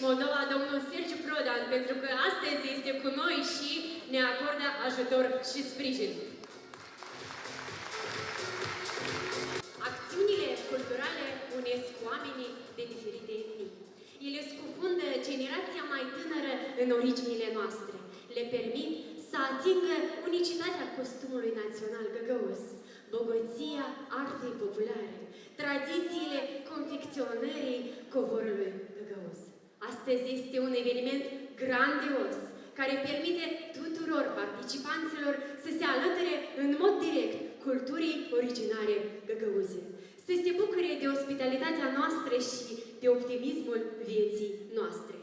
Moldova, domnul Sergiu Prodan, pentru că astăzi este cu noi și ne acordă ajutor și sprijin. Acțiunile culturale unesc oamenii de diferite etnii. Ele scufundă generația mai tânără în originile noastre. Le permit să atingă unicitatea costumului național găgăuz, bogăția artei populare, tradițiile confecționării covorului găgăuz. Astăzi este un eveniment grandios care permite tuturor participanților să se alăture în mod direct culturii originare găgăuze, să se bucure de ospitalitatea noastră și de optimismul vieții noastre.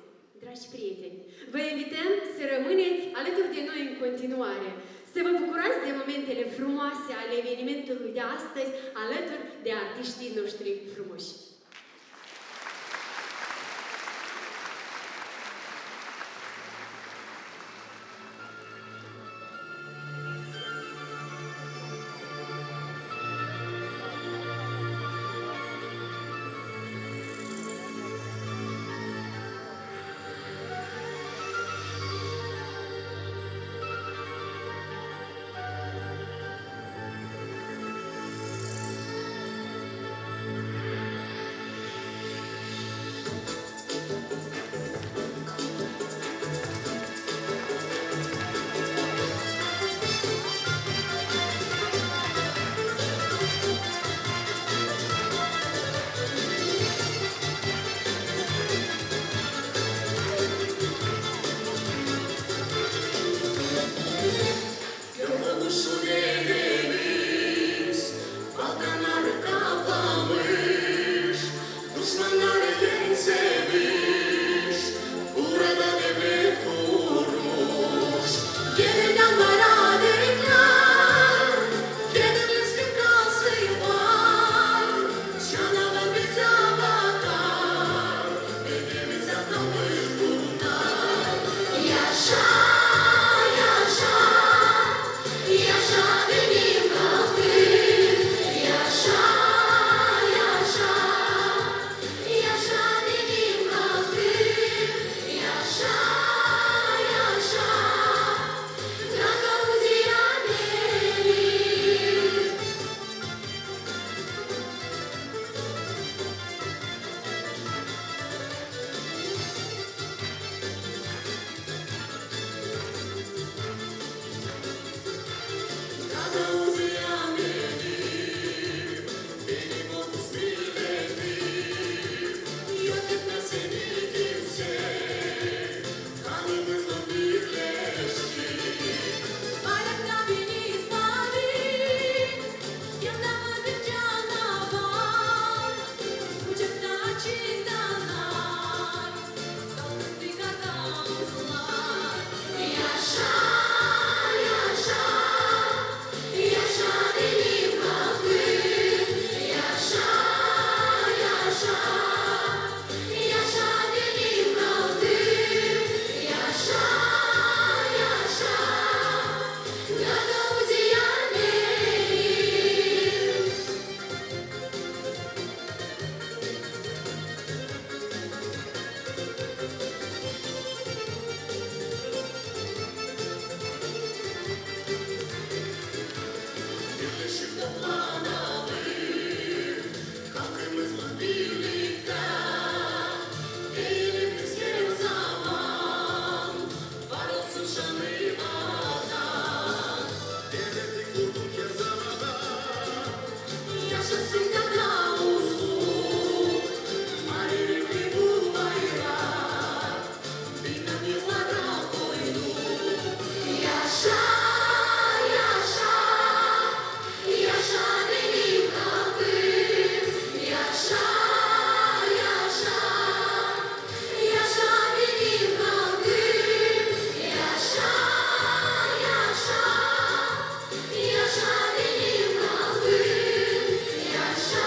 Dragi prieteni, vă invităm să rămâneți alături de noi în continuare, să vă bucurați de momentele frumoase ale evenimentului de astăzi, alături de artiștii noștri frumoși. Așa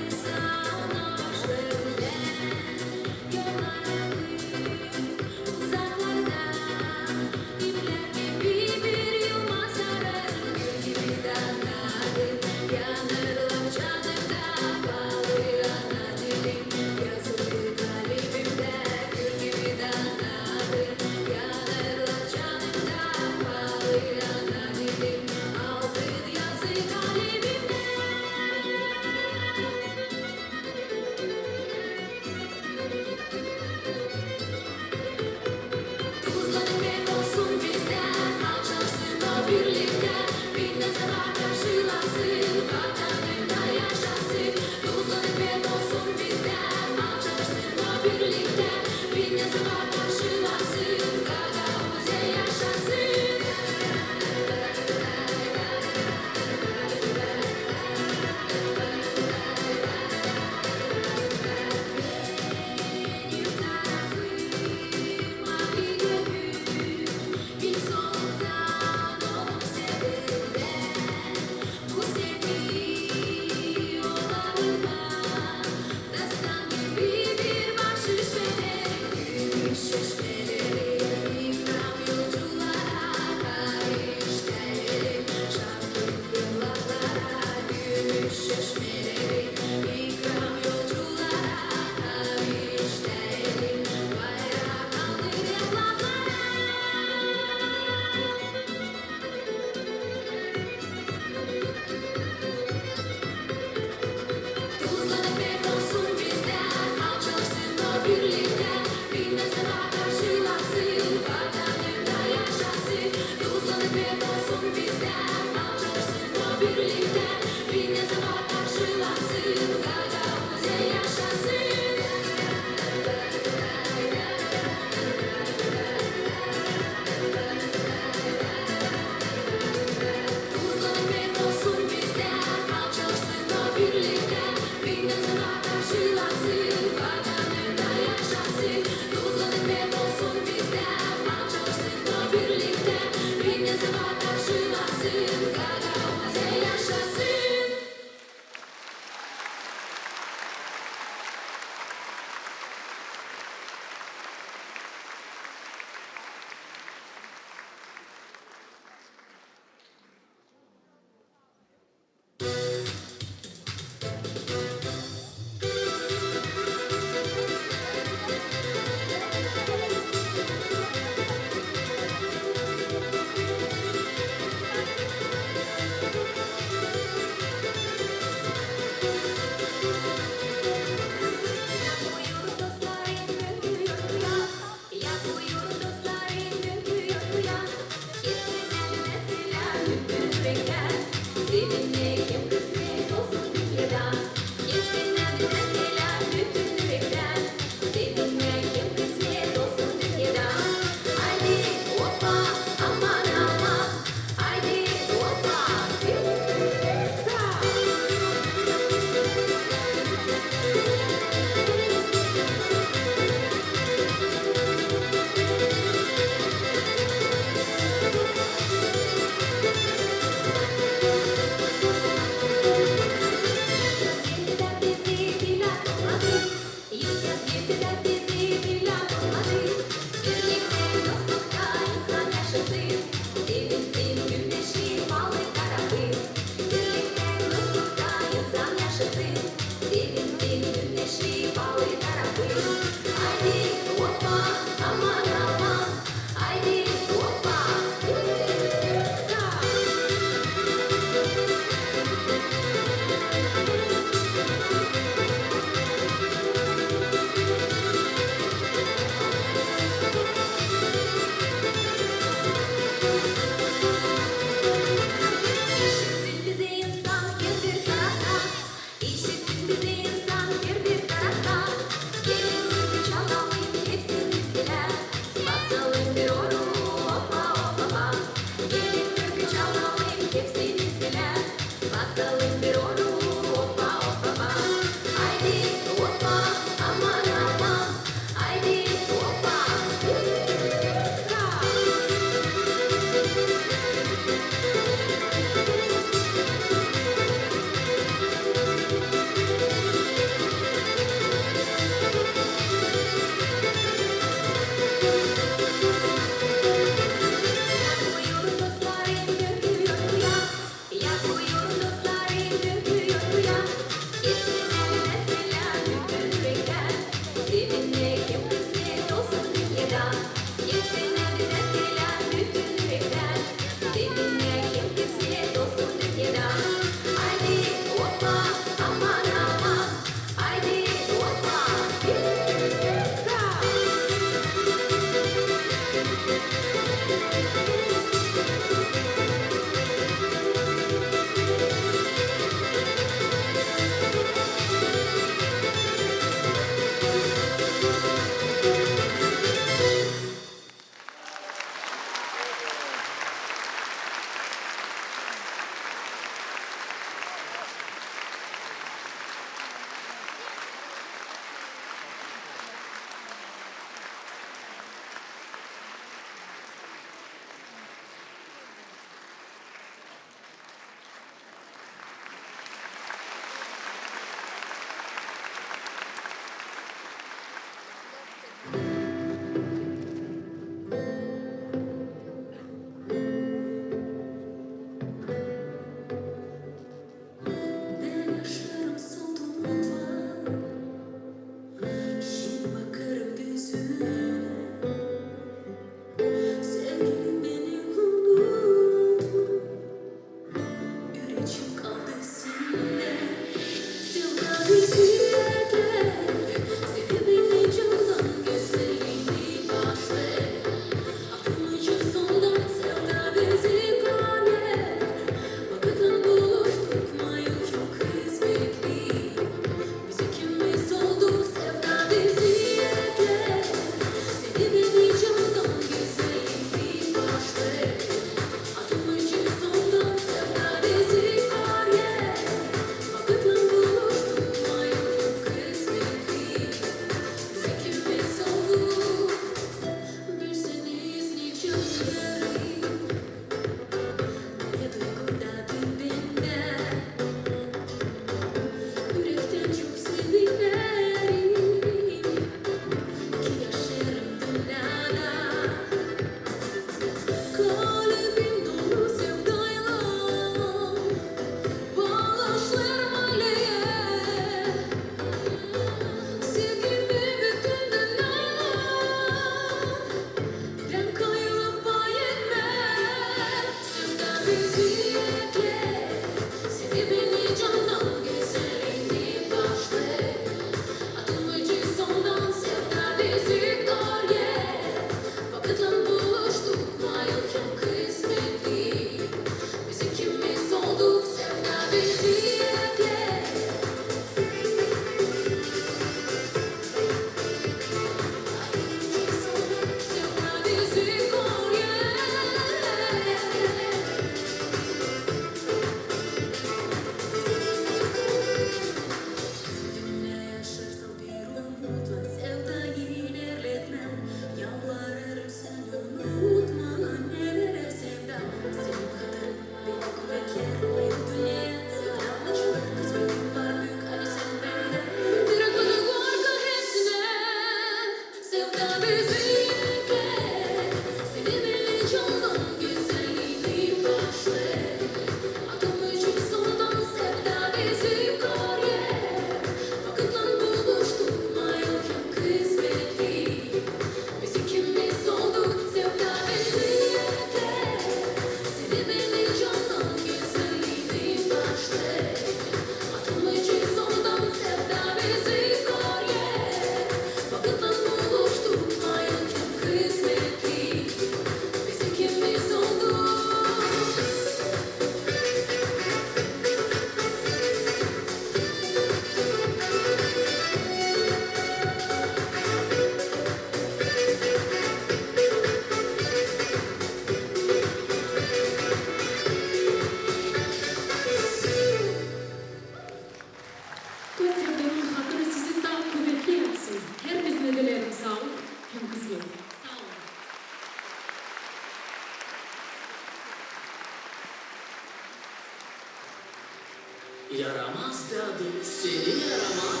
Yaramaz dadı seni yaramaz.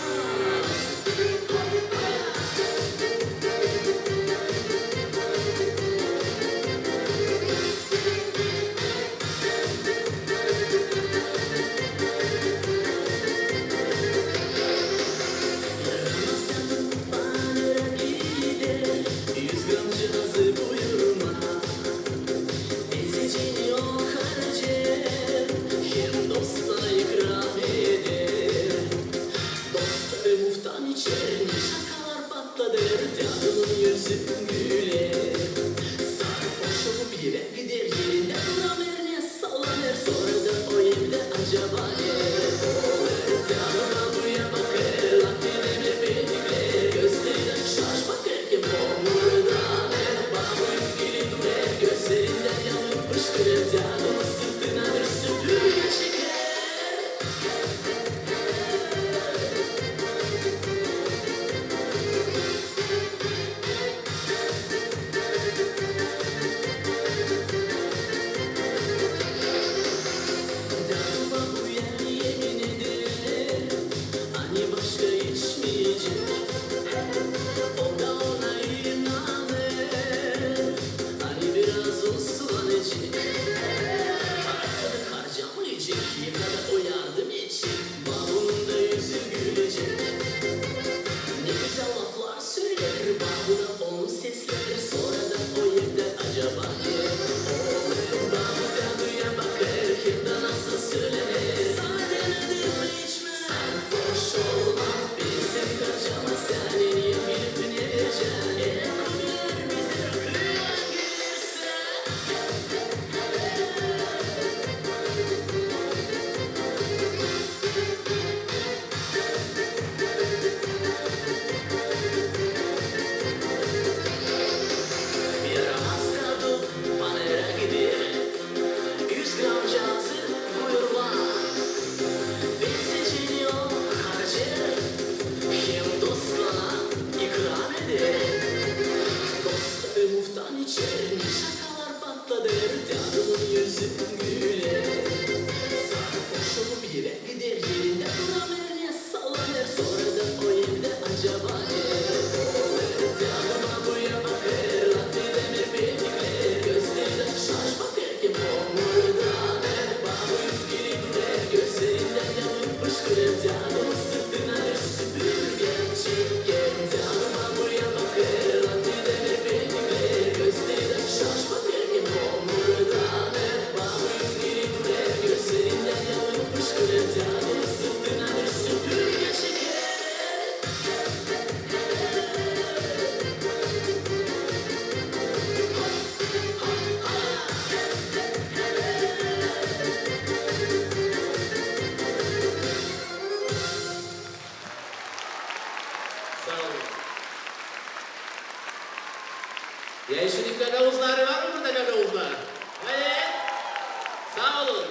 Yaramaz dadı bana gider, 100 gram cihazı buyurma. Ezeceğini o harcar, hem dostuna ikram eder. Dostları muftan içer, şakalar patladır, canının yüzü güler. Sarhoş olup eve gider, yerinde duramır, ne sallanır, sonra da o evde acaba ne olur? Canıma buya bakar, laf edemir betikler, gözlerine şaş bakar ki homurdanır. Bana yüzgülü durar, gözlerinden yanıp fışkırır, canımı sırtına bir süpürge çeker. Canıma uyar yemin eder, hani başka içmeyecek. O da ona inanır, hani biraz uslanacak. Parasını harcamayacak, ya da o yardım edecek. Babunun da yüzü gülecek. Ne güzel laflar söyler, babuna onun sesleri, sonra da o evde acaba ne olur? Babu dadıya bakar, hem de nasıl söylenir. Sade nedir içme, sarhoş olma, bizim harcama, sen en iyi bilip ne vereceksin? Ekonomiler bize rakıya gelirse. Yaramaz kadın panera gider, 100 gram cazı buyurma. Bezeceğini o harcar, hem dostlara ikram eder. Dostları muftan içer, şakalar patladır, canımın yüzü güler. Sarhoş olup eve gider, yerinde duramır, ne sallanır, sonra da o evde acaba ne olur? Canıma buya bakar, laf edemir betikler, gözlerinden şaş bakar ki homurdanır. Bana yüzgülü durar, gözlerinden yanıp fışkırır, canımı sırtına bir süpürge çeker. Canıma buya bakar, laf edemir betikler, gözlerinden şaş bakar ki homurdanır. Bana yüzgülü durar, gözlerinden yanıp fışkırır, canımı sırtına bir süpürge çeker. Sağ olun. Gençlik gagavuzları var mı burada gagavuzlar? Evet. Sağ olun.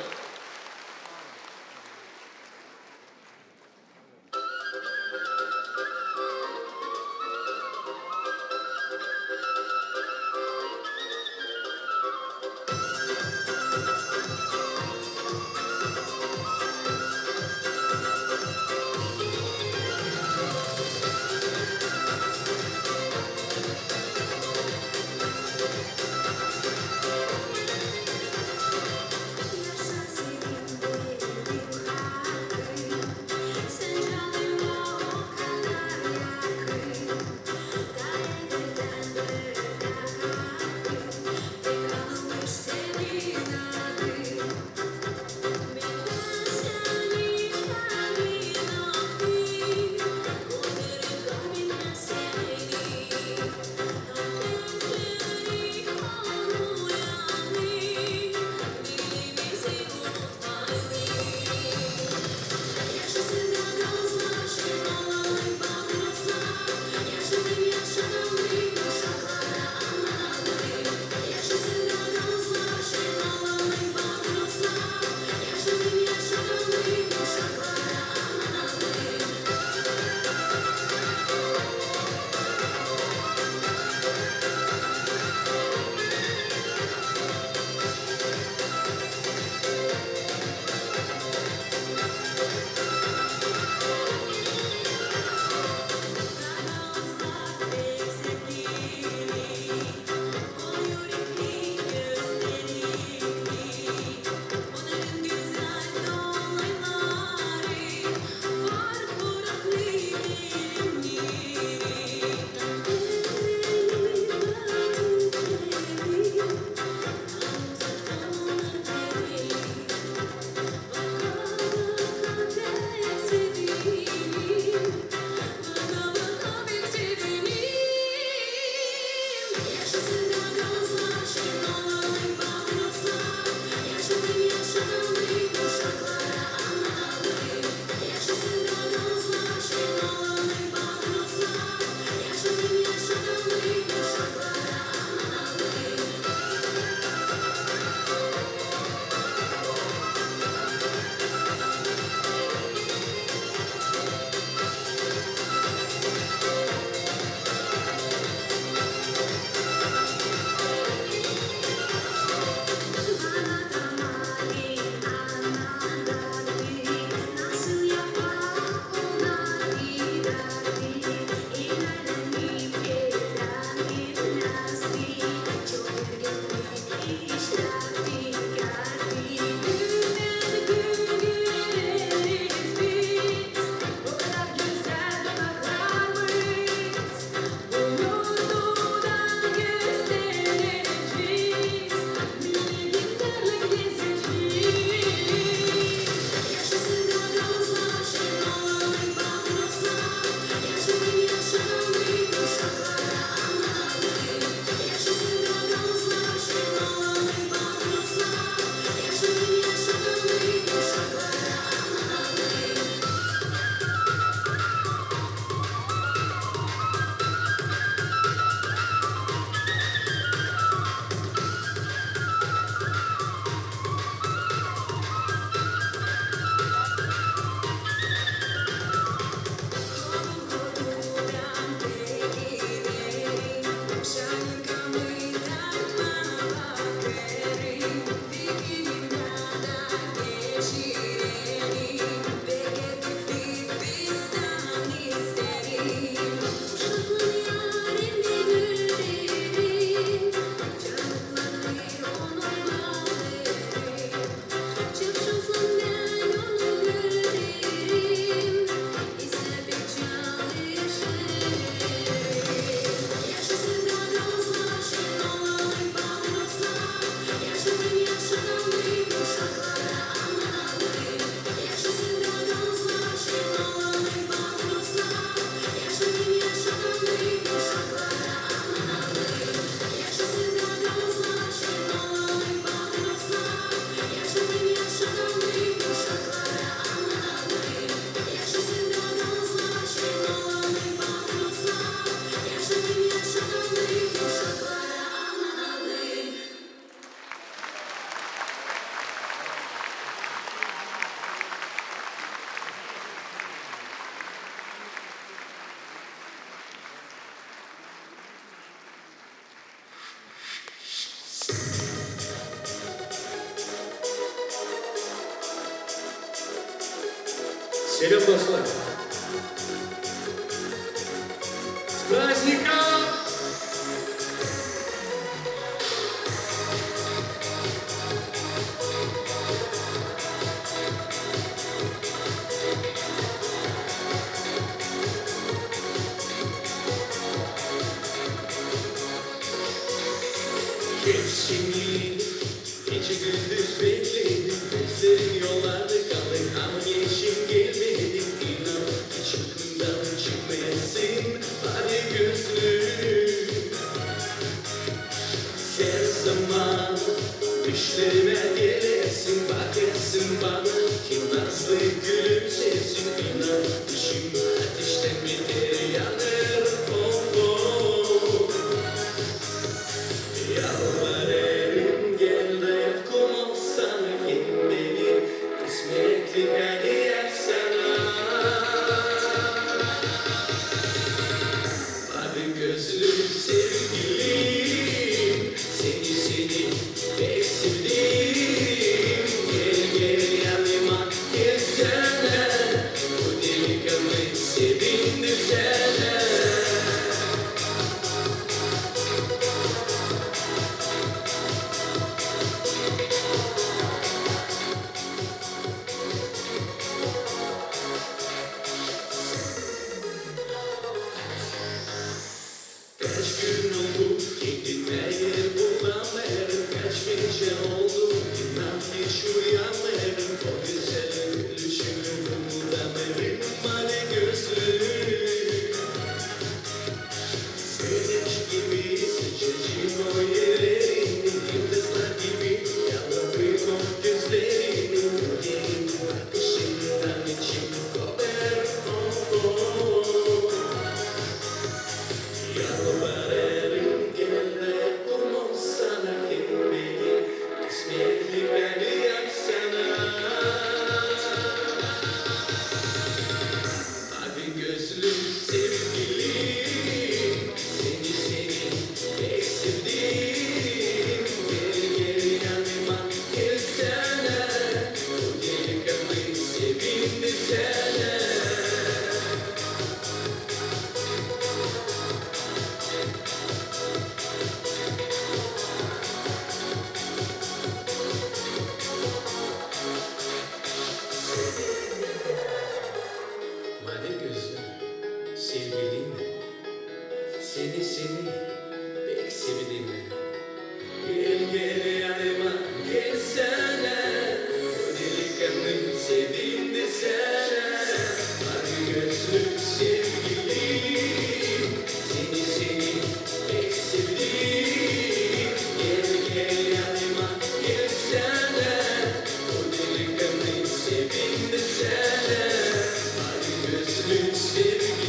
Selam dostlar. С праздником! Hepsini gece gündüz bekledim. Gözlerim yollarda kaldı ama geçim gelmedi. İnan hiç aklımdan çıkmayasın hadi gözlüm. Her zaman düşlerime gelirsin, bakarsın bana kim nazlı gülümsesin. İnan düşüm ateşten beter yanır. Oh, oh. Yalvarırım gel dayak konu sana kim beni kısmetli beni yapsana. Hadi gözlüm sevgilim seni pek sevdim. Gel yanıma gelsene bu delikanlıyı sevindirsene. Kaç gün oldu kendime yer bulamıyorum. Kaç gece oldu inan hiç uyamıyorum. O güzel gülüşünü bulamıyorum hadi gözlüm. Güneş gibi sıcacık o yerlerini, yıldızlar gibi yalvarıyor o gözlerini. Yüreğin bakışından içim koper. Oh, oh. Yalvarırım gel dayak konu sana kim beni kısmetli beni yapsana. Hadi gözlüm sevgilim seni pek sevdim. Gel yanıma gelsene bu delikanlıyı sevindirsene. Hadi gözlüm sevgilim seni pek sevdim. Gel yanıma gelsene o delikanlıyı sevindirsene. Hadi gözlüm sevgilim seni pek sevdim. Gel yanıma gelsene o delikanlıyı sevindirsene. Hadi gözlüm sevgilim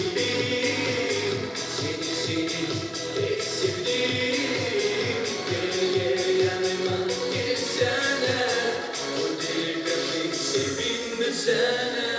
seni pek sevdim. Gel yanıma gelsene o delikanlıyı sevindirsene.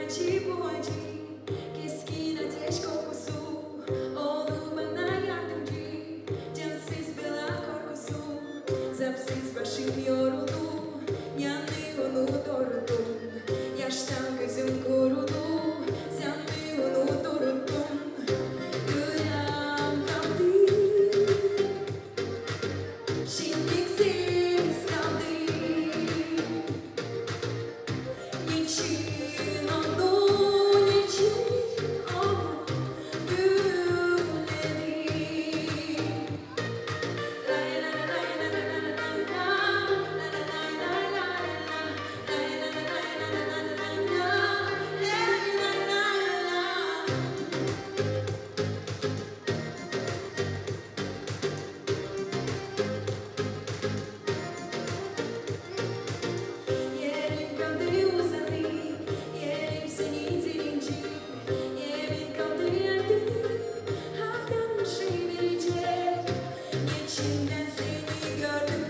Acı bu acı, keskin ateş kokusu, oldu bana yardımcı, cansız bela korkusu, zapsız başım yoruldu, yandı onu doğrulttum, yaştan gözüm kurudu, sandı onu doğrulttum, yüreğim kaldı, şimdiksiz kaldı. Niçin oldu, niçin oldu gülleri? Lay lay lay lay lay lay lay lay lay lay lay lay. Gördüm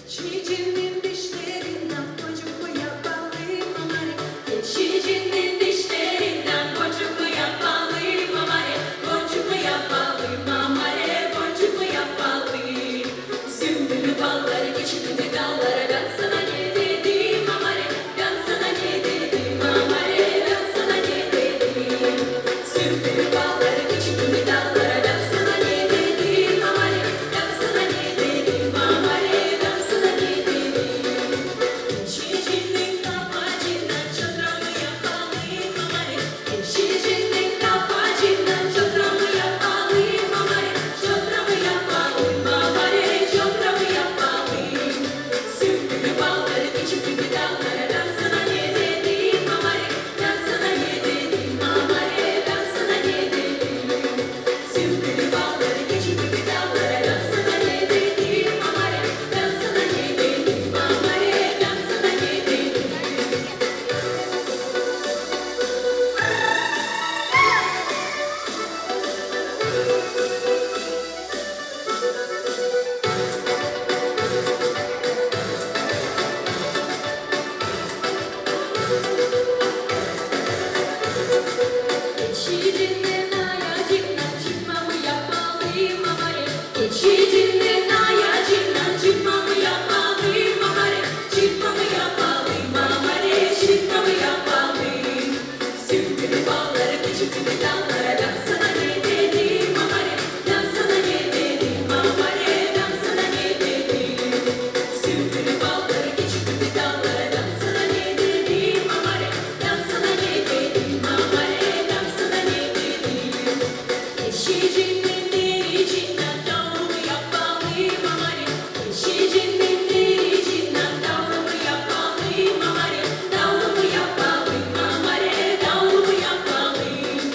Keçicinin dişlerinden boncuklu yapalım mamare. Keçicinin dişlerinden boncuklu yapalım mamare. Boncuklu yapalım mamare. Boncuklu yapalım. Sümbülü balları geçirdi dallara. Ben sana ne dedim mamare? Ben sana ne dedim mamare? Ben sana ne dedim? Sümbülü balları geçirdi dallara. Ben sana ne dedim mamare? Ben sana ne dedim mamare? Ben sana ne dedim? Keçicinin kafacından çadramı yapalım mamare. Keçicinin kafacından çadramı yapalım mamare. Çadramı yapalım mamare. Çadramı yapalım. Sümbülü balları geçirdi dallara. Ben sana ne dedim mamare? Ben sana ne dedim mamare? Ben sana ne dedim? Sümbülü balları geçirdi dallara. Ben sana ne dedim mamare? Ben sana ne dedim mamare? Ben sana ne dedim? Keçicinin ayacından çıkmamı yapmalıyım mamare. Keçicinin ayacından çıkmamı yapmalıyım mamare. Çıkmamı yapmalıyım mamare. Çıkmamı yapmalıyım. Sümbülü balları geçirdi dallara. Ben sana ne dedim mamare? Ben sana ne dedim mamare? Ben sana ne dedim? Sümbülü balları geçirdi dallara. Ben sana ne dedim mamare? Ben sana ne dedim mamare? Ben sana ne dedim? Keçicinin dericinden davlumu yapmalıyım mamare. Keçicinin dericinden davlumu yapmalıyım mamare. Davlumu yapmalıyım mamare. Davlumu yapmalıyım.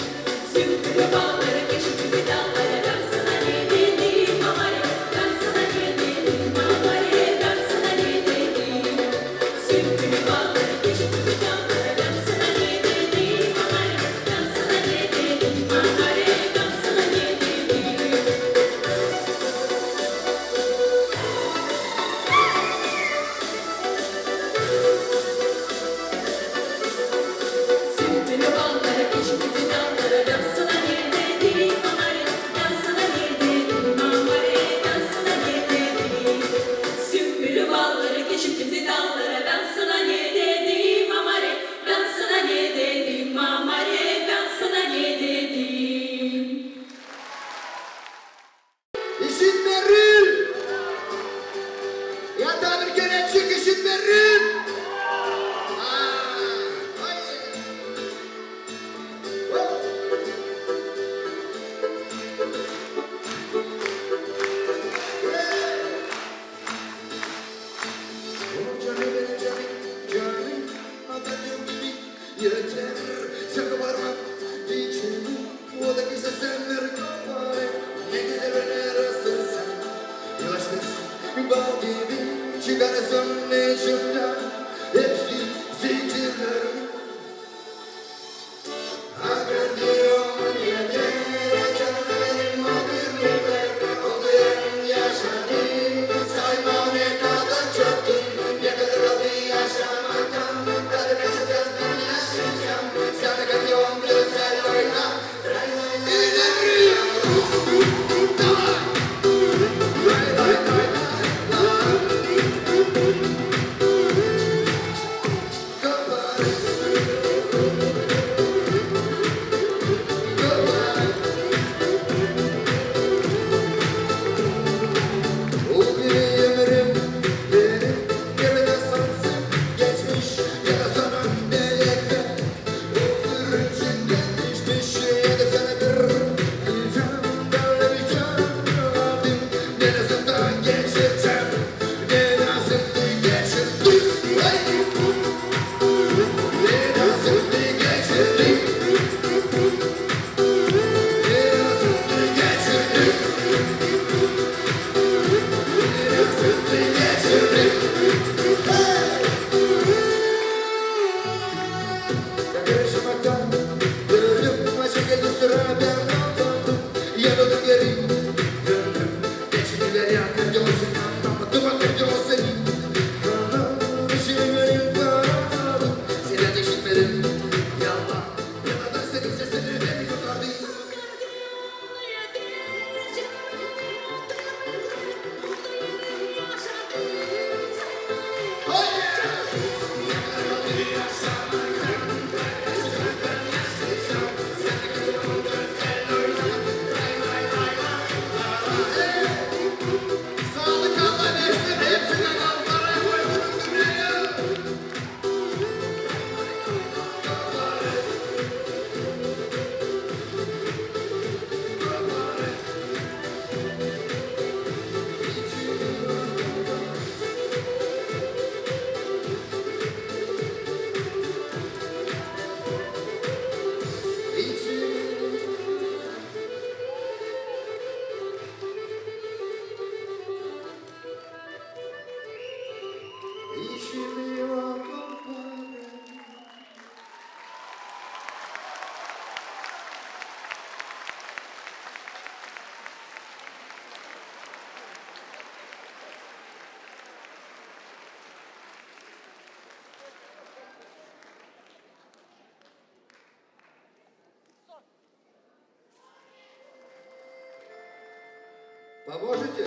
Поможете?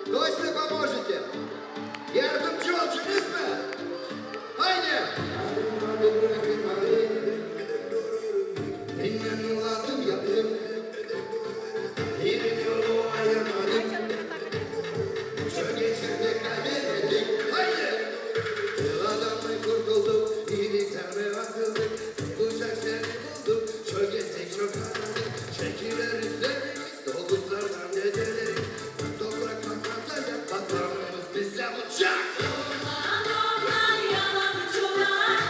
Точно поможете? Yardımcı olacaksınız mı? Haydi! İnanıladım yattım. Yerim yolu ayırmadım. Çok geçirdik kaybedemedik. Haydi! Yılandan kurtulduk. İyilikten mi akıldık? Bulacak seni bulduk. Çok gezdik çok aradık. Çekiler izlerimiz. Dokuzlardan geceleri. Toprak patlatacak. Patlarımız bize uçak. Orman orman yalan çoban,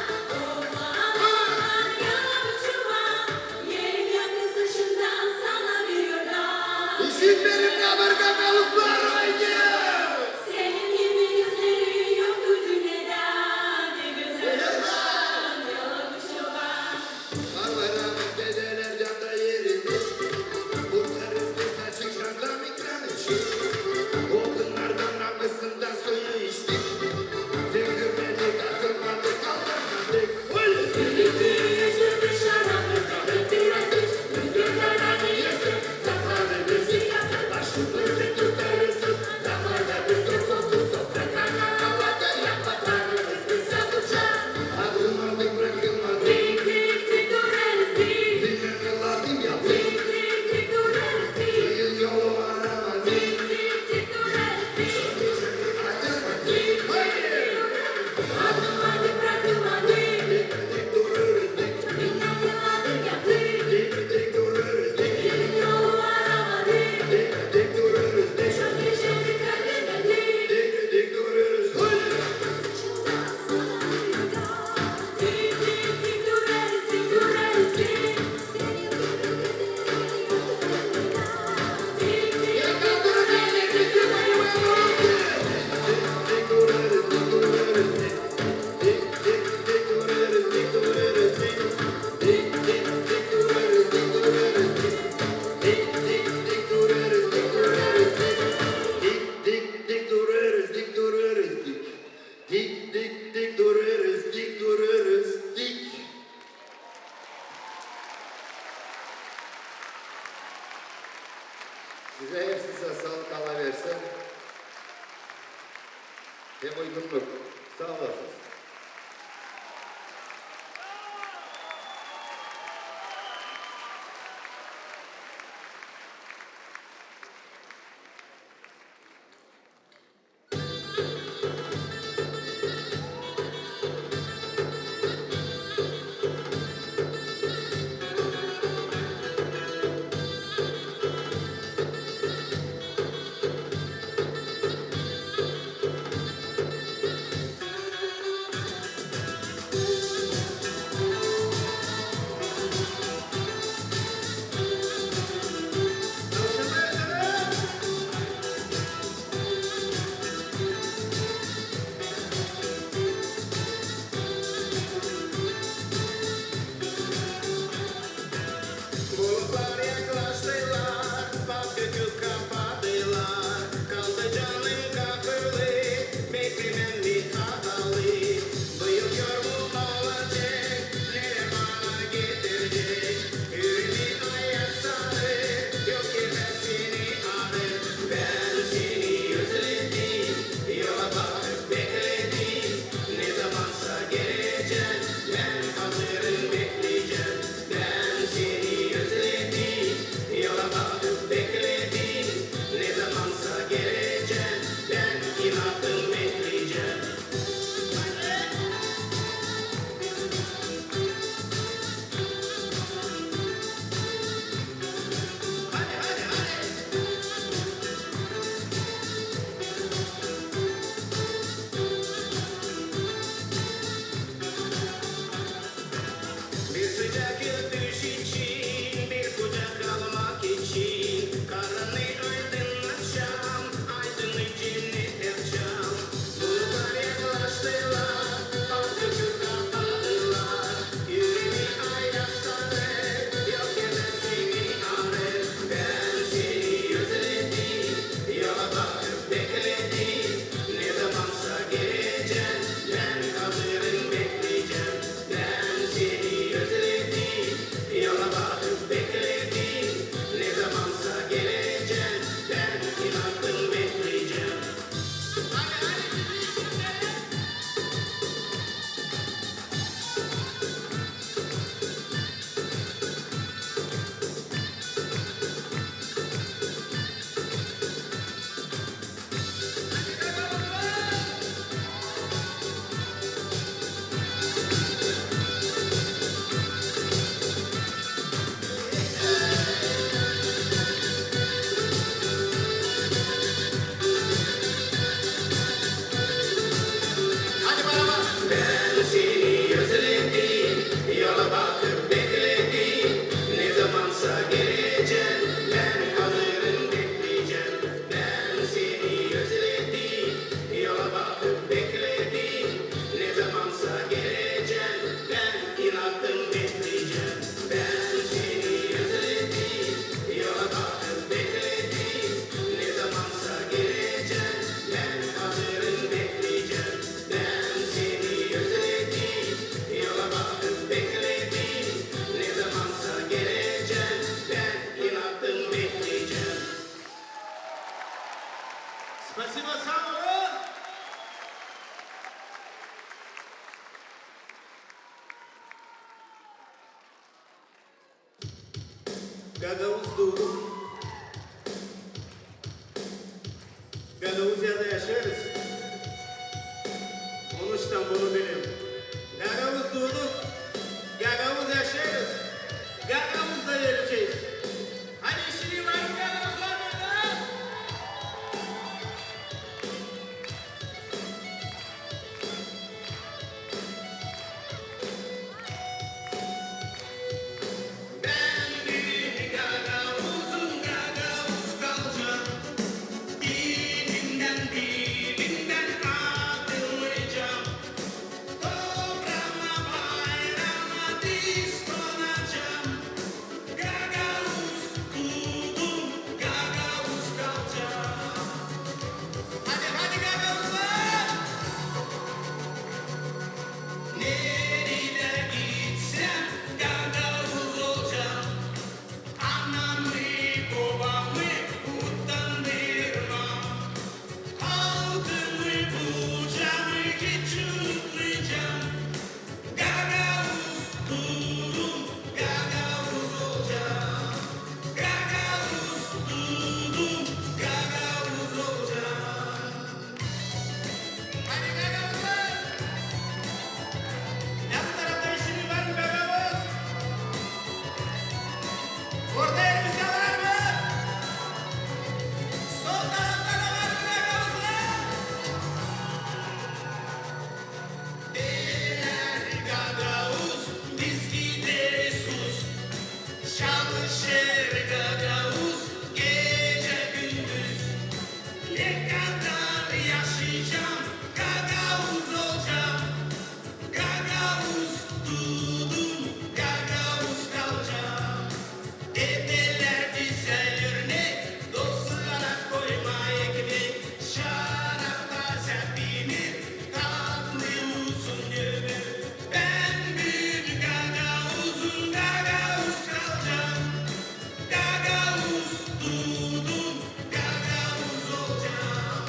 orman orman yalan çoban. Yerim yakın saçından sana bir yoldan. İşin benim kabarga kalıplar haydi! Senin gibi yüzlerin yoktu dünyada. Ne güzel orman yalan çoban. Karlarımız dedeler canda yerimiz. Kurtlarız biz açık şartlam ikram için. Odunlardan arkasından suyu içtik. Dökülmedik, atılmadık, kaldırmadık. Birlikte yüzüldü şarabımızda hep biraz güç. Rüzgarlardan iyisin, zamanı bizi yakın. Başımızı tutarız, zamanla biz yok olduk. Sokaklardan havada yapmalarımız bize uçar. Atılmadık, bırakılmadık. Tik tik tik durarız tik. Bilmem yıllardım yaptık. Tik tik tik durarız tik. Değil yolu aramadık. Tik tik tik durarız tik. Atılmadık. Haydi! Atılmadık bırakılmadık. Dik dururuz dik. Bilmem yıllardır yaptık. Dik dururuz dik. Gelin yolu aramadık. Dik dururuz dik. Çok yaşadık kaybetmedik. Dik dururuz. Haydi! Tik tik tik durarız tik durarız tik. Tik tik Yakandırın ellerinizi bayılmayalım. Dik dururuz, dik dururuz dik. Dik dururuz, dik dururuz dik. Dik dururuz, dik dururuz dik. Dik dururuz, dik dururuz dik. Dik dururuz, dik dururuz dik. Dik dururuz, dik dururuz dik. Size hepsi sağlık Allah versin. Hem uygunluk. Sağ olasınız. Bulutlar yaklaştılar, bak gökyüzü kapattılar. Kaldı canım kahırlı, beklemem bir hatalı. Bu yıl yorgun olacak, nereye bana getirecek? Yüreğimi hayat sarı, yok ki ben seni ararım. Ben seni özledim, yola bakıp bekledim. Ne zamansa geleceksin, ben hazırım bekleyeceğim. Ben seni özledim, yola Gagavuz doğduk. Gagavuzya'da yaşarız. Konuştan bunu bilin. Gagavuz doğduk. Gagavuz yaşarız. Gagavuz'da öleceğiz. Hani işini var mı Gagavuzlar burada? Ben bir Gagavuz'um, Gagavuz kalacağım. Dilinden atılmayacağım. Toprağıma bayrağıma diz konacağım. Gagavuz doğdum, Gagavuz kalacağım. Hadi Gagavuzlar! Nereye gitsem Gagavuz olacağım. Anamı babamı utandırmam. Altımı bulacağım, hiç unutmayacağım. Gagavuz doğdum, Gagavuz olacağım. Gagavuz doğdum, Gagavuz olacağım. Hadi Gagavuzlar! Yan tarafta işini var mı Gagavuz? Orada elbise var mı? Sol tarafta da var mı Gagavuzlar? Eller Gagavuz, biz gideriz sus. Çalışır Gagavuz, gece gündüz. Ne kadar yaşayacağım, Gagavuz olacağım. Gagavuz doğdum, Gagavuz kalacağım. Dediler bize örnek, dostlara koyma ekmek. Şarap taze peynir, tatlı uzun ömür. Ben bir Gagavuz'um, Gagavuz kalacağım. Gagavuz doğdum, Gagavuz olacağım.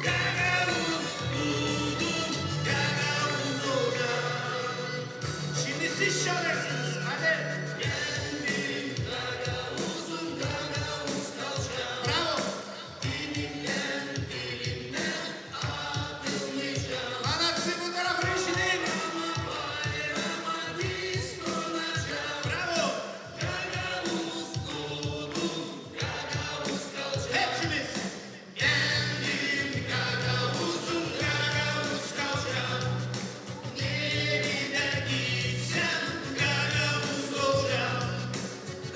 Gagavuz doğdum, Gagavuz olacağım. Şimdi siz şöylesiniz, hadi. Kendim Gagavuz'um, Gagavuz kalacağım. Bravo. Dilimden atılmayacağım. Anaksı bu tarafın işi değil mi? Bayrağıma diz konacağım. Bravo. Gagavuz doğdum, Gagavuz kalacağım. Hepsiniz. Kendim Gagavuz'um, Gagavuz kalacağım. Nereye gitsem Gagavuz olacağım.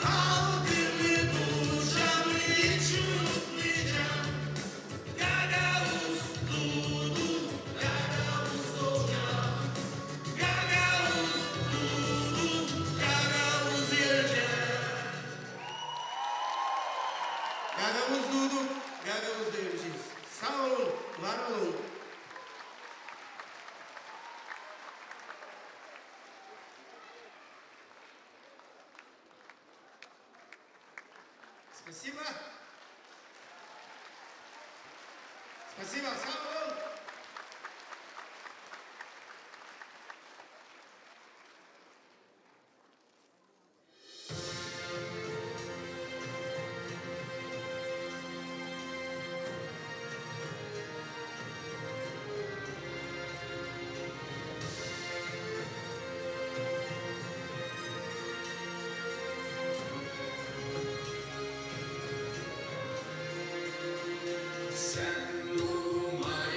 Halkımı bulacağım, hiç unutmayacağım. Gagavuz doğdum, Gagavuz olacağım. Gagavuz doğdum, Gagavuz öleceğim. Gagavuz doğduk, Gagavuz'da öleceğiz. Sağ olun, var olun. Спасибо. Спасибо, sağ olun. Sen ruhuma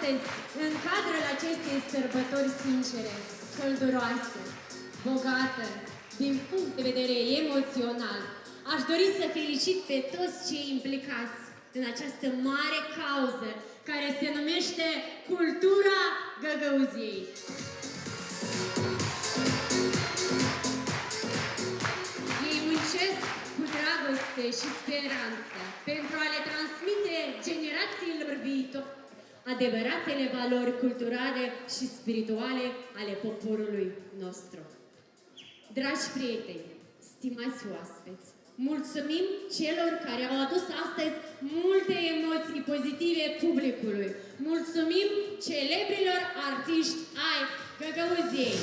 Astăzi, în cadrul acestei sărbători sincere, călduroase, bogată, din punct de vedere emoțional, aș dori să felicit pe toți cei implicați în această mare cauză care se numește Cultura Găgăuziei. Ei muncesc cu dragoste și speranță pentru a le transmite generațiilor viitoare adevăratele valori culturale și spirituale ale poporului nostru. Dragi prieteni, stimați oaspeți, mulțumim celor care au adus astăzi multe emoții pozitive publicului. Mulțumim celebrilor artiști ai Găgăuziei.